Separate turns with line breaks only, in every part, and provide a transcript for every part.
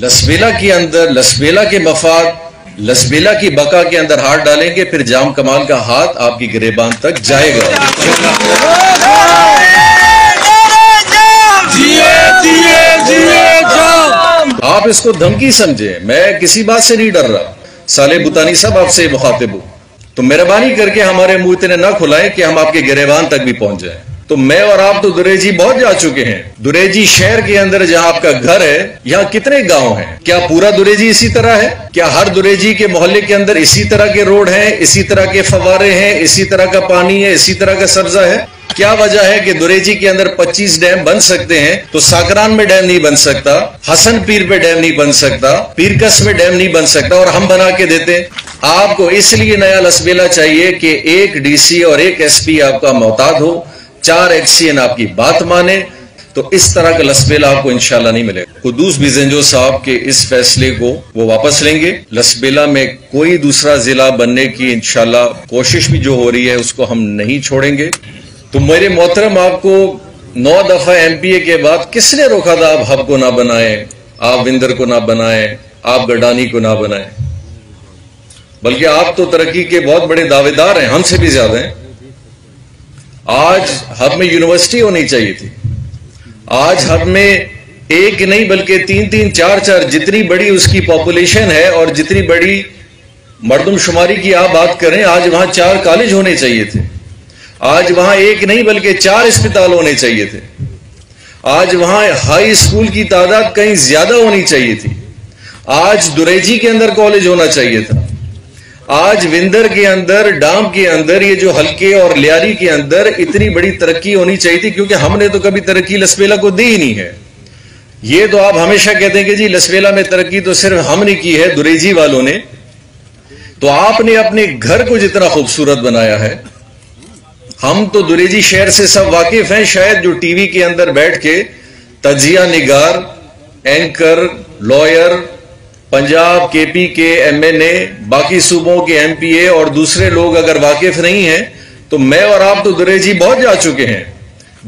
لسبیلا کے مفاد لسبیلا کی بقا کے اندر ہاتھ ڈالیں گے، پھر جام کمال کا ہاتھ آپ کی گریبان تک جائے گا۔ آپ اس کو دھمکی سمجھیں، میں کسی بات سے نہیں ڈر رہا۔ صالح بوتانی صاحب آپ سے مخاطب ہوں، تو مہربانی کر کے ہمارے منہ اتنے نہ کھلائیں کہ ہم آپ کے گریبان تک بھی پہنچ جائیں۔ تو میں اور آپ تو دریجی بہت جا چکے ہیں۔ دریجی شہر کے اندر جہاں آپ کا گھر ہے، یہاں کتنے گاؤں ہیں؟ کیا پورا دریجی اسی طرح ہے؟ کیا ہر دریجی کے محلے کے اندر اسی طرح کے روڈ ہیں، اسی طرح کے فوارے ہیں، اسی طرح کا پانی ہے، اسی طرح کا سبزہ ہے؟ کیا وجہ ہے کہ دریجی کے اندر 25 ڈیم بن سکتے ہیں تو ساکران میں ڈیم نہیں بن سکتا، حسن پیر پہ ڈیم نہیں بن سکتا، پیرکس میں ڈیم نہیں بن سکتا، اور ہم بنا کے دیتے ہیں؟ آپ کو اس لیے نیا لسبیلا چاہیے کہ ایک ڈی سی اور ایک ایس پی آپ کا محتاط ہو، 4 ایکسین آپ کی بات مانے، تو اس طرح کا لسبیلا آپ کو انشاءاللہ نہیں ملے گا۔ قدوس بیزنجو صاحب کے اس فیصلے کو وہ واپس لیں گے۔ لسبیلا میں کوئی دوسرا ضلع بننے کی انشاءاللہ کوشش بھی جو ہو رہی ہے اس کو ہم نہیں چھوڑیں گے۔ تو میرے محترم، آپ کو 9 دفعہ ایم پی اے کے بعد کس نے روکا تھا آپ ہب کو نہ بنائیں، آپ وندر کو نہ بنائیں، آپ گڈانی کو نہ بنائیں؟ بلکہ آپ تو ترقی کے بہت بڑے دعوے دار ہیں، ہم سے بھی زیادہ ہیں۔ آج ہب میں یونیورسٹی ہونی چاہیے تھی، آج ہب میں ایک نہیں بلکہ 3 4 جتنی بڑی اس کی پاپولیشن ہے اور جتنی بڑی مردم شماری کی آپ بات کریں، آج وہاں 4 کالج ہونے چاہیے تھے، آج وہاں ایک نہیں بلکہ 4 اسپتال ہونے چاہیے تھے، آج وہاں ہائی اسکول کی تعداد کہیں زیادہ ہونی چاہیے تھی، آج دریجی کے اندر کالج ہونا چاہیے تھا، آج وندر کے اندر، ڈام کے اندر، یہ جو حلقے اور لیاری کے اندر اتنی بڑی ترقی ہونی چاہیے تھی، کیونکہ ہم نے تو کبھی ترقی لسبیلا کو دی ہی نہیں ہے۔ یہ تو آپ ہمیشہ کہتے ہیں کہ جی لسبیلا میں ترقی تو صرف ہم نے کی ہے، دریجی والوں نے۔ تو آپ نے اپنے گھر کو جتنا خوبصورت بنایا ہے، ہم تو دریجی شہر سے سب واقف ہیں، شاید جو ٹی وی کے اندر بیٹھ کے تجزیہ نگار، اینکر، لائر، پنجاب کے پی کے ایم این اے، باقی صوبوں کے ایم پی اے اور دوسرے لوگ اگر واقف نہیں ہیں تو میں اور آپ تو دریجی بہت جا چکے ہیں۔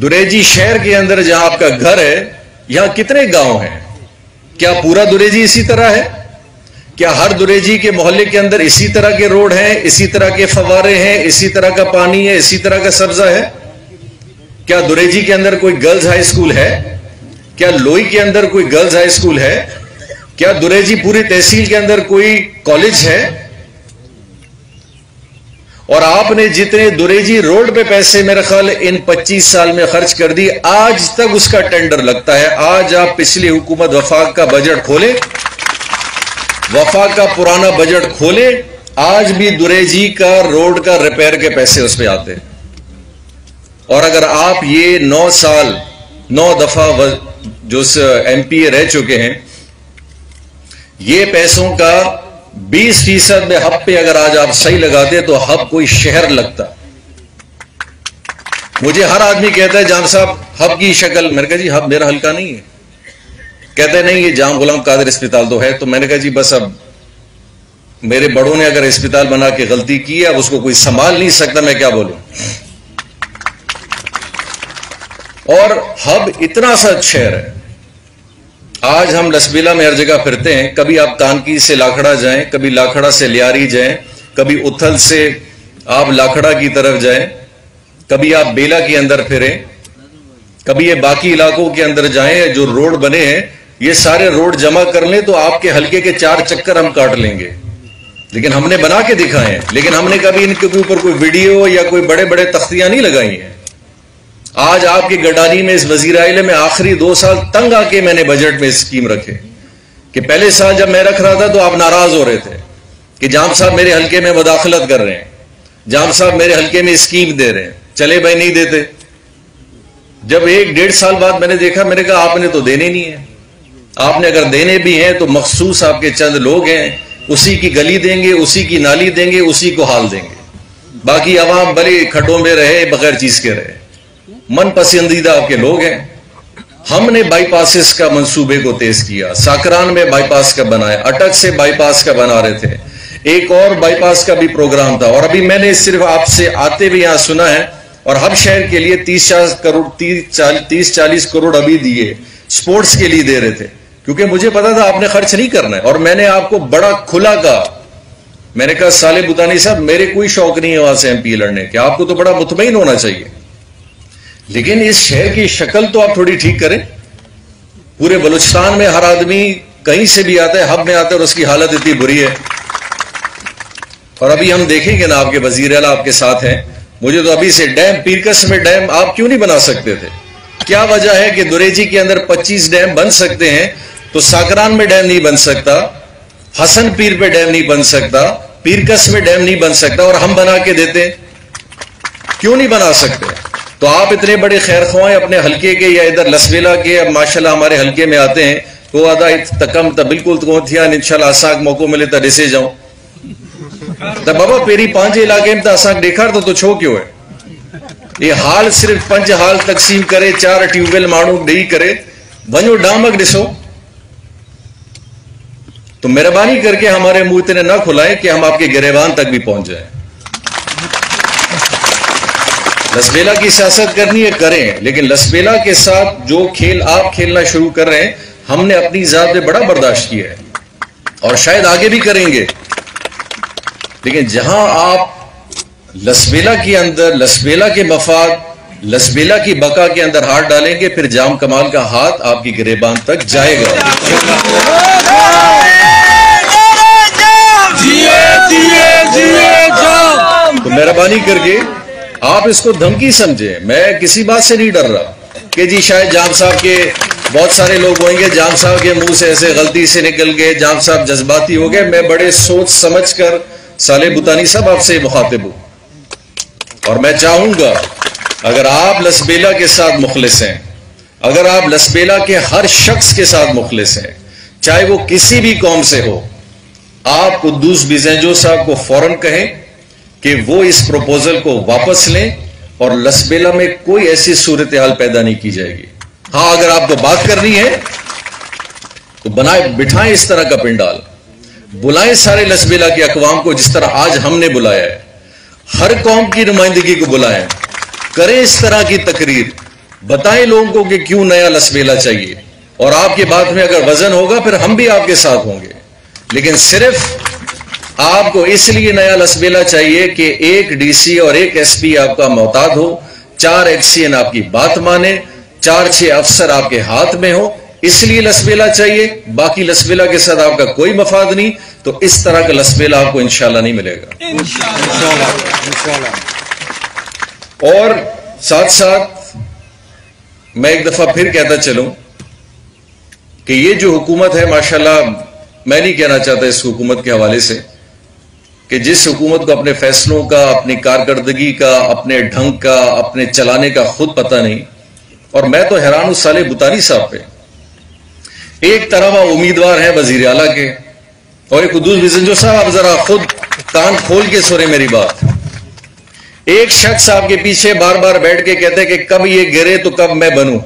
دریجی شہر کے اندر جہاں آپ کا گھر ہے، یہاں کتنے گاؤں ہیں؟ کیا پورا دریجی اسی طرح ہے؟ کیا ہر دریجی کے محلے کے اندر اسی طرح کے روڈ ہیں، اسی طرح کے فوارے ہیں، اسی طرح کا پانی ہے، اسی طرح کا سبزہ ہے؟ کیا دریجی کے اندر کوئی گرلز ہائی اسکول ہے؟ کیا لوئی کے اندر کوئی گرلز ہائی اسکول ہے؟ کیا دریجی پوری تحصیل کے اندر کوئی کالج ہے؟ اور آپ نے جتنے دریجی روڈ پہ پیسے میرے خیال ان 25 سال میں خرچ کر دی، آج تک اس کا ٹینڈر لگتا ہے۔ آج آپ پچھلی حکومت وفاق کا بجٹ کھولیں، وفاق کا پرانا بجٹ کھولیں، آج بھی دریجی کا روڈ کا ریپیئر کے پیسے اس پہ آتے ہیں۔ اور اگر آپ یہ 9 سال 9 دفعہ جو ایم پی اے رہ چکے ہیں، یہ پیسوں کا 20% میں ہب پہ اگر آج آپ صحیح لگاتے تو ہب کوئی شہر لگتا۔ مجھے ہر آدمی کہتا ہے جام صاحب ہب کی شکل، میں نے کہا جی ہب میرا حلقہ نہیں ہے۔ کہتے ہیں نہیں یہ جام غلام قادر اسپتال تو ہے، تو میں نے کہا جی بس اب میرے بڑوں نے اگر اسپتال بنا کے غلطی کی ہے، اب اس کو کوئی سنبھال نہیں سکتا، میں کیا بولوں۔ اور ہب اتنا سا شہر ہے، آج ہم لسبیلا میں ہر جگہ پھرتے ہیں، کبھی آپ کانکی سے لاکھڑا جائیں، کبھی لاکھڑا سے لیاری جائیں، کبھی اتھل سے آپ لاکھڑا کی طرف جائیں، کبھی آپ بیلا کے اندر پھریں، کبھی یہ باقی علاقوں کے اندر جائیں، جو روڈ بنے ہیں یہ سارے روڈ جمع کر لیں تو آپ کے حلقے کے 4 چکر ہم کاٹ لیں گے، لیکن ہم نے بنا کے دکھائے ہیں، لیکن ہم نے کبھی ان کے اوپر کوئی ویڈیو یا کوئی بڑے بڑے تختیاں نہیں لگائی ہیں۔ آج آپ کی گڈانی میں اس وزیر اعلی میں آخری 2 سال تنگ آ کے میں نے بجٹ میں اسکیم رکھے، کہ پہلے سال جب میں رکھ رہا تھا تو آپ ناراض ہو رہے تھے کہ جام صاحب میرے حلقے میں مداخلت کر رہے ہیں، جام صاحب میرے حلقے میں اسکیم دے رہے ہیں، چلے بھائی نہیں دیتے۔ جب 1-1.5 سال بعد میں نے دیکھا، میں نے کہا آپ نے تو دینے نہیں ہیں، آپ نے اگر دینے بھی ہیں تو مخصوص آپ کے چند لوگ ہیں، اسی کی گلی دیں گے، اسی کی نالی دیں گے، اسی کو حال دیں گے، باقی عوام بڑے کھڈوں میں رہے، بغیر چیز کے رہے، من پسندیدہ آپ کے لوگ ہیں۔ ہم نے بائی پاسز کا منصوبے کو تیز کیا، ساکران میں بائی پاس کا بنایا، اٹک سے بائی پاس کا بنا رہے تھے، ایک اور بائی پاس کا بھی پروگرام تھا، اور ابھی میں نے صرف آپ سے آتے ہوئے یہاں سنا ہے، اور ہب شہر کے لیے 30-40 کروڑ ابھی دیے، سپورٹس کے لیے دے رہے تھے، کیونکہ مجھے پتا تھا آپ نے خرچ نہیں کرنا ہے، اور میں نے آپ کو بڑا کھلا کہا، میں نے کہا صالح بھوتانی صاحب میرے کوئی شوق نہیں ہے وہاں سے MP لڑنے کے، آپ کو تو بڑا مطمئن ہونا چاہیے، لیکن اس شہر کی شکل تو آپ تھوڑی ٹھیک کریں۔ پورے بلوچستان میں ہر آدمی کہیں سے بھی آتا ہے، ہب میں آتا ہے اور اس کی حالت اتنی بری ہے، اور ابھی ہم دیکھیں گے نا آپ کے وزیر اعلیٰ آپ کے ساتھ ہیں، مجھے تو ابھی سے ڈیم پیرکس میں ڈیم آپ کیوں نہیں بنا سکتے تھے؟ کیا وجہ ہے کہ دریجی کے اندر 25 ڈیم بن سکتے ہیں تو ساکران میں ڈیم نہیں بن سکتا، حسن پیر پہ ڈیم نہیں بن سکتا، پیرکس میں ڈیم نہیں بن سکتا، اور ہم بنا کے دیتے ہیں؟ کیوں نہیں بنا سکتے؟ تو آپ اتنے بڑے خیر خواہ اپنے حلقے کے یا ادھر لسبیلا کے، اب ماشاءاللہ ہمارے حلقے میں آتے ہیں تو آدھا تکم تا بالکل تو تھیا انشاءاللہ اساک موقع ملے تا ڈسے جاؤں تا بابا پیری پانچ علاقے میں تا اساک دیکھا تو چھو کیوں ہے؟ یہ حال صرف 5 حال تقسیم کرے، 4 ٹیوبویل مانو ڈی کرے، ونجو ڈامک ڈسو۔ تو مہربانی کر کے ہمارے منہ اتنے نہ کھلائیں کہ ہم آپ کے گریبان تک بھی پہنچ جائیں۔ لسبیلا کی سیاست کرنی ہے کریں، لیکن لسبیلا کے ساتھ جو کھیل آپ کھیلنا شروع کر رہے ہیں ہم نے اپنی ذات میں بڑا برداشت کیا ہے اور شاید آگے بھی کریں گے، لیکن جہاں آپ لسبیلا کے اندر لسبیلا کے مفاد، لسبیلا کی بقا کے اندر ہاتھ ڈالیں گے، پھر جام کمال کا ہاتھ آپ کی گریبان تک جائے گا۔ تو مہربانی کر کے آپ اس کو دھمکی سمجھیں، میں کسی بات سے نہیں ڈر رہا کہ جی شاید جام صاحب کے بہت سارے لوگ ہوئیں گے جام صاحب کے منہ سے ایسے غلطی سے نکل گئے، جام صاحب جذباتی ہو گئے۔ میں بڑے سوچ سمجھ کر صالح بھوتانی صاحب آپ سے مخاطب ہوں، اور میں چاہوں گا اگر آپ لسبیلا کے ساتھ مخلص ہیں، اگر آپ لسبیلا کے ہر شخص کے ساتھ مخلص ہیں، چاہے وہ کسی بھی قوم سے ہو، آپ قدوس بیزنجو صاحب کو فوراً کہیں کہ وہ اس پروپوزل کو واپس لیں اور لسبیلا میں کوئی ایسی صورتحال پیدا نہیں کی جائے گی۔ ہاں اگر آپ کو بات کرنی ہے تو بٹھائیں اس طرح کا پنڈال، بلائیں سارے لسبیلا کے اقوام کو جس طرح آج ہم نے بلایا ہے، ہر قوم کی نمائندگی کو بلائیں، کریں اس طرح کی تقریر، بتائیں لوگوں کو کہ کیوں نیا لسبیلا چاہیے، اور آپ کی بات میں اگر وزن ہوگا پھر ہم بھی آپ کے ساتھ ہوں گے، لیکن صرف آپ کو اس لیے نیا لسبیلا چاہیے کہ ایک DC اور ایک SP آپ کا محتاط ہو، 4 XCN آپ کی بات مانے، 4-6 افسر آپ کے ہاتھ میں ہو، اس لیے لسبیلا چاہیے، باقی لسبیلا کے ساتھ آپ کا کوئی مفاد نہیں، تو اس طرح کا لسبیلا آپ کو انشاءاللہ نہیں ملے گا۔ اور ساتھ ساتھ میں ایک دفعہ پھر کہتا چلوں کہ یہ جو حکومت ہے ماشاءاللہ، میں نہیں کہنا چاہتا اس حکومت کے حوالے سے کہ جس حکومت کو اپنے فیصلوں کا، اپنی کارکردگی کا، اپنے ڈھنگ کا، اپنے چلانے کا خود پتہ نہیں، اور میں تو حیران ہوں صالح بھوتانی صاحب پہ۔ ایک طرف وہ امیدوار ہیں وزیر اعلیٰ کے، اور ایک قدوس بیزنجو صاحب آپ ذرا خود کان کھول کے سنیں میری بات، ایک شخص آپ کے پیچھے بار بار بیٹھ کے کہتے کہ کب یہ گرے تو کب میں بنوں۔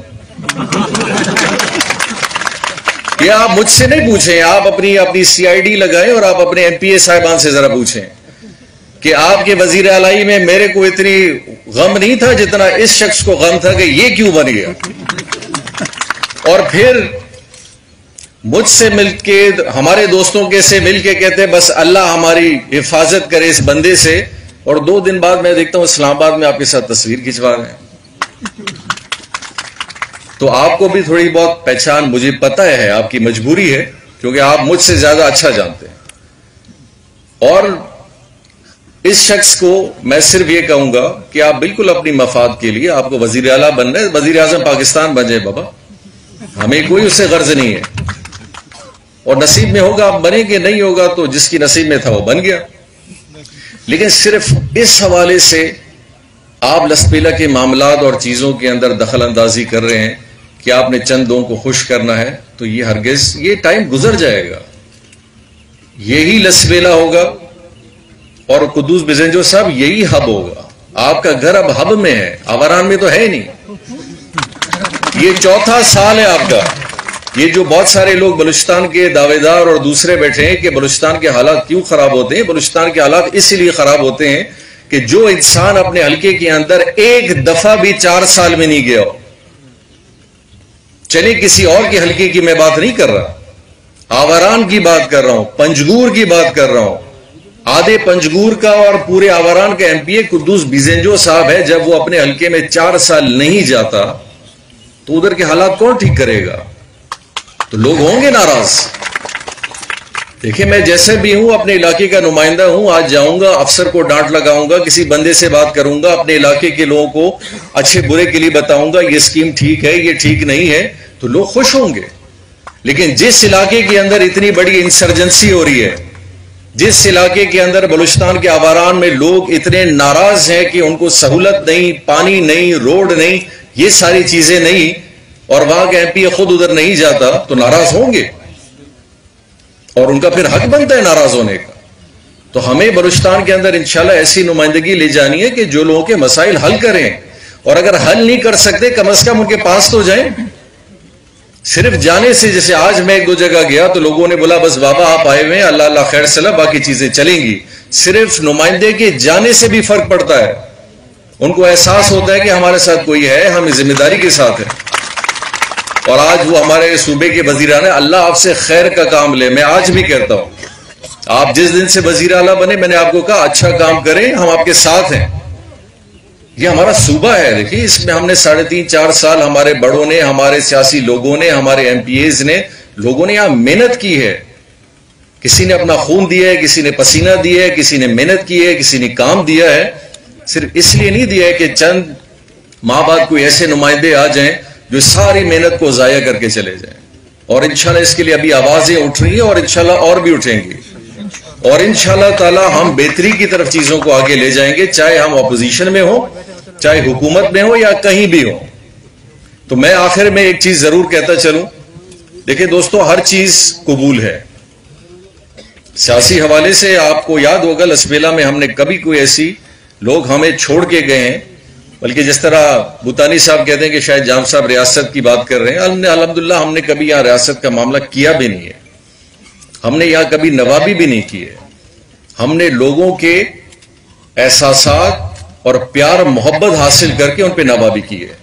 یہ آپ مجھ سے نہیں پوچھیں، آپ اپنی CID لگائیں اور آپ اپنے MPA صاحبان سے ذرا پوچھیں کہ آپ کے وزیر اعلیٰ میں میرے کو اتنی غم نہیں تھا جتنا اس شخص کو غم تھا کہ یہ کیوں بن گیا، اور پھر مجھ سے مل کے، ہمارے دوستوں کے سے مل کے کہتے بس اللہ ہماری حفاظت کرے اس بندے سے، اور 2 دن بعد میں دیکھتا ہوں اسلام آباد میں آپ کے ساتھ تصویر کھنچوا رہے ہیں۔ تو آپ کو بھی تھوڑی بہت پہچان، مجھے پتہ ہے آپ کی مجبوری ہے کیونکہ آپ مجھ سے زیادہ اچھا جانتے ہیں، اور اس شخص کو میں صرف یہ کہوں گا کہ آپ بالکل اپنی مفاد کے لیے، آپ کو وزیر اعلیٰ بننا ہے، وزیر اعظم پاکستان بن جائے بابا، ہمیں کوئی اس سے غرض نہیں ہے، اور نصیب میں ہوگا آپ بنے گے، نہیں ہوگا تو جس کی نصیب میں تھا وہ بن گیا، لیکن صرف اس حوالے سے آپ لسبیلا کے معاملات اور چیزوں کے اندر دخل اندازی کر رہے ہیں کہ آپ نے چند لوگوں کو خوش کرنا ہے، تو یہ ہرگز، یہ ٹائم گزر جائے گا، یہی لسبیلا ہوگا، اور قدوس بیزنجو صاحب یہی ہب ہوگا، آپ کا گھر اب ہب میں ہے، آوران میں تو ہے نہیں، یہ 4تھا سال ہے آپ کا۔ یہ جو بہت سارے لوگ بلوچستان کے دعوے دار اور دوسرے بیٹھے ہیں کہ بلوچستان کے حالات کیوں خراب ہوتے ہیں، بلوچستان کے حالات اس لیے خراب ہوتے ہیں کہ جو انسان اپنے حلقے کے اندر ایک دفعہ بھی 4 سال میں نہیں گیا ہو، چلے کسی اور کے حلقے کی میں بات نہیں کر رہا, آوران کی بات کر رہا ہوں, پنجگور کی بات کر رہا ہوں. آدھے پنجگور کا اور پورے آوران کا ایم پی اے قدوس بیزنجو صاحب ہے. جب وہ اپنے حلقے میں 4 سال نہیں جاتا تو ادھر کے حالات کون ٹھیک کرے گا؟ تو لوگ ہوں گے ناراض. دیکھیں میں جیسے بھی ہوں اپنے علاقے کا نمائندہ ہوں, آج جاؤں گا افسر کو ڈانٹ لگاؤں گا, کسی بندے سے بات کروں گا, اپنے علاقے کے لوگوں کو اچھے برے کے لیے بتاؤں گا یہ اسکیم ٹھیک ہے یہ ٹھیک نہیں ہے, تو لوگ خوش ہوں گے. لیکن جس علاقے کے اندر اتنی بڑی انسرجنسی ہو رہی ہے, جس علاقے کے اندر بلوچستان کے آواران میں لوگ اتنے ناراض ہیں کہ ان کو سہولت نہیں, پانی نہیں, روڈ نہیں, یہ ساری چیزیں نہیں, اور وہاں کا ایم پی اے خود ادھر نہیں جاتا, تو ناراض ہوں گے اور ان کا پھر حق بنتا ہے ناراض ہونے کا. تو ہمیں بلوچستان کے اندر انشاءاللہ ایسی نمائندگی لے جانی ہے کہ جو لوگوں کے مسائل حل کریں, اور اگر حل نہیں کر سکتے کم از کم ان کے پاس تو جائیں. صرف جانے سے, جیسے آج میں 1-2 جگہ گیا تو لوگوں نے بولا بس بابا آپ آئے ہوئے ہیں, اللہ اللہ خیر صلاح, باقی چیزیں چلیں گی. صرف نمائندے کے جانے سے بھی فرق پڑتا ہے. ان کو احساس ہوتا ہے کہ ہمارے ساتھ کوئی ہے, ہم ذمہ داری کے ساتھ ہیں. اور آج وہ ہمارے صوبے کے وزیر اعلیٰ, اللہ آپ سے خیر کا کام لے. میں آج بھی کہتا ہوں آپ جس دن سے وزیر اعلیٰ بنے میں نے آپ کو کہا اچھا کام کریں, ہم آپ کے ساتھ ہیں. یہ ہمارا صوبہ ہے. دیکھیے اس میں ہم نے 3.5-4 سال ہمارے بڑوں نے, ہمارے سیاسی لوگوں نے, ہمارے ایم پی ایز نے, لوگوں نے یہاں محنت کی ہے. کسی نے اپنا خون دیا ہے, کسی نے پسینہ دیا ہے, کسی نے محنت کی ہے, کسی نے کام دیا ہے. صرف اس لیے نہیں دیا ہے کہ چند ماہ بعد کوئی ایسے نمائندے آ جائیں جو ساری محنت کو ضائع کر کے چلے جائیں. اور انشاءاللہ اس کے لیے ابھی آوازیں اٹھ رہی ہیں اور انشاءاللہ اور بھی اٹھیں گی, اور انشاءاللہ تعالی ہم بہتری کی طرف چیزوں کو آگے لے جائیں گے, چاہے ہم اپوزیشن میں ہوں, چاہے حکومت میں ہو یا کہیں بھی ہو. تو میں آخر میں ایک چیز ضرور کہتا چلوں. دیکھیں دوستو, ہر چیز قبول ہے. سیاسی حوالے سے آپ کو یاد ہوگا لسبیلا میں ہم نے کبھی کوئی ایسی لوگ ہمیں چھوڑ کے گئے ہیں, بلکہ جس طرح بوتانی صاحب کہتے ہیں کہ شاید جام صاحب ریاست کی بات کر رہے ہیں, الحمدللہ ہم نے کبھی یہاں ریاست کا معاملہ کیا بھی نہیں ہے. ہم نے یہاں کبھی نوابی بھی نہیں کی ہے. ہم نے لوگوں کے احساسات اور پیار محبت حاصل کر کے ان پہ نوابی کی ہے.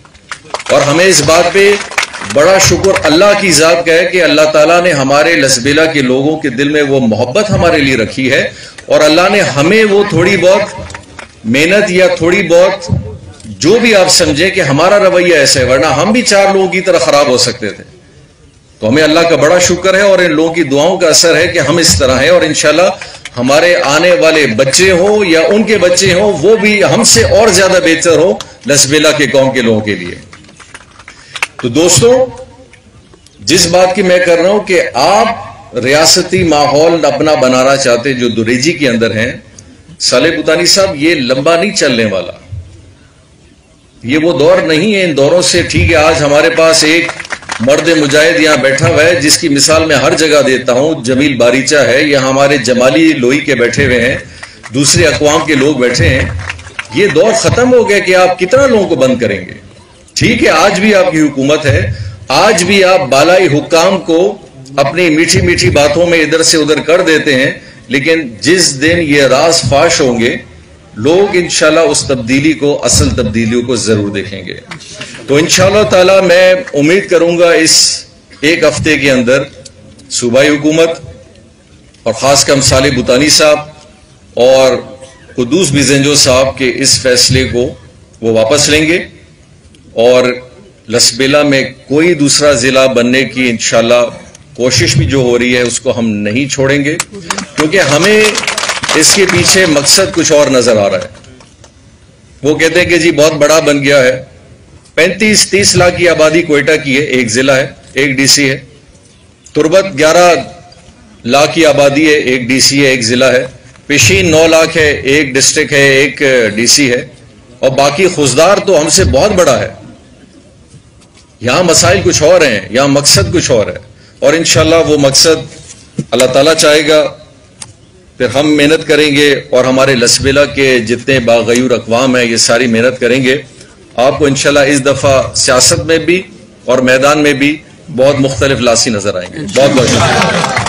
اور ہمیں اس بات پہ بڑا شکر اللہ کی ذات کا ہے کہ اللہ تعالیٰ نے ہمارے لسبیلا کے لوگوں کے دل میں وہ محبت ہمارے لیے رکھی ہے, اور اللہ نے ہمیں وہ تھوڑی بہت محنت یا تھوڑی بہت جو بھی آپ سمجھیں کہ ہمارا رویہ ایسا ہے, ورنہ ہم بھی 4 لوگوں کی طرح خراب ہو سکتے تھے. تو ہمیں اللہ کا بڑا شکر ہے اور ان لوگوں کی دعاؤں کا اثر ہے کہ ہم اس طرح ہیں, اور انشاءاللہ ہمارے آنے والے بچے ہوں یا ان کے بچے ہوں وہ بھی ہم سے اور زیادہ بہتر ہو لسبیلا کے قوم کے لوگوں کے لیے. تو دوستوں, جس بات کی میں کر رہا ہوں کہ آپ ریاستی ماحول اپنا بنانا چاہتے جو دریجی کے اندر ہیں, صالح بوتانی صاحب یہ لمبا نہیں چلنے والا. یہ وہ دور نہیں ہے. ان دوروں سے ٹھیک ہے آج ہمارے پاس ایک مرد مجاہد یہاں بیٹھا ہوا ہے جس کی مثال میں ہر جگہ دیتا ہوں, جمیل باریچہ ہے, یہاں ہمارے جمالی لوئی کے بیٹھے ہوئے ہیں, دوسرے اقوام کے لوگ بیٹھے ہیں. یہ دور ختم ہو گیا کہ آپ کتنا لوگوں کو بند کریں گے. ٹھیک ہے آج بھی آپ کی حکومت ہے, آج بھی آپ بالائی حکام کو اپنی میٹھی میٹھی باتوں میں ادھر سے ادھر کر دیتے ہیں, لیکن جس دن یہ راز فاش ہوں گے لوگ انشاءاللہ اس تبدیلی کو, اصل تبدیلیوں کو ضرور دیکھیں گے. تو انشاءاللہ تعالی میں امید کروں گا اس 1 ہفتے کے اندر صوبائی حکومت اور خاص کر صالح بوتانی صاحب اور قدوس بیزنجو صاحب کے اس فیصلے کو وہ واپس لیں گے, اور لسبیلا میں کوئی دوسرا ضلع بننے کی انشاءاللہ کوشش بھی جو ہو رہی ہے اس کو ہم نہیں چھوڑیں گے, کیونکہ ہمیں اس کے پیچھے مقصد کچھ اور نظر آ رہا ہے. وہ کہتے ہیں کہ جی بہت بڑا بن گیا ہے, 35-30 لاکھ کی آبادی کوئٹہ کی ہے, ایک ضلع ہے, ایک ڈی سی ہے. تربت 11 لاکھ کی آبادی ہے, ایک ڈی سی ہے, ایک ضلع ہے. پیشین 9 لاکھ ہے, ایک ڈسٹرکٹ ہے, ایک ڈی سی ہے, اور باقی خزدار تو ہم سے بہت بڑا ہے. یہاں مسائل کچھ اور ہیں, یہاں مقصد کچھ اور ہے, اور انشاءاللہ وہ مقصد اللہ تعالیٰ چاہے گا. پھر ہم محنت کریں گے اور ہمارے لسبیلا کے جتنے باغیور اقوام ہیں یہ ساری محنت کریں گے. آپ کو انشاءاللہ اس دفعہ سیاست میں بھی اور میدان میں بھی بہت مختلف لاسی نظر آئیں گے. بہت بہت شکریہ.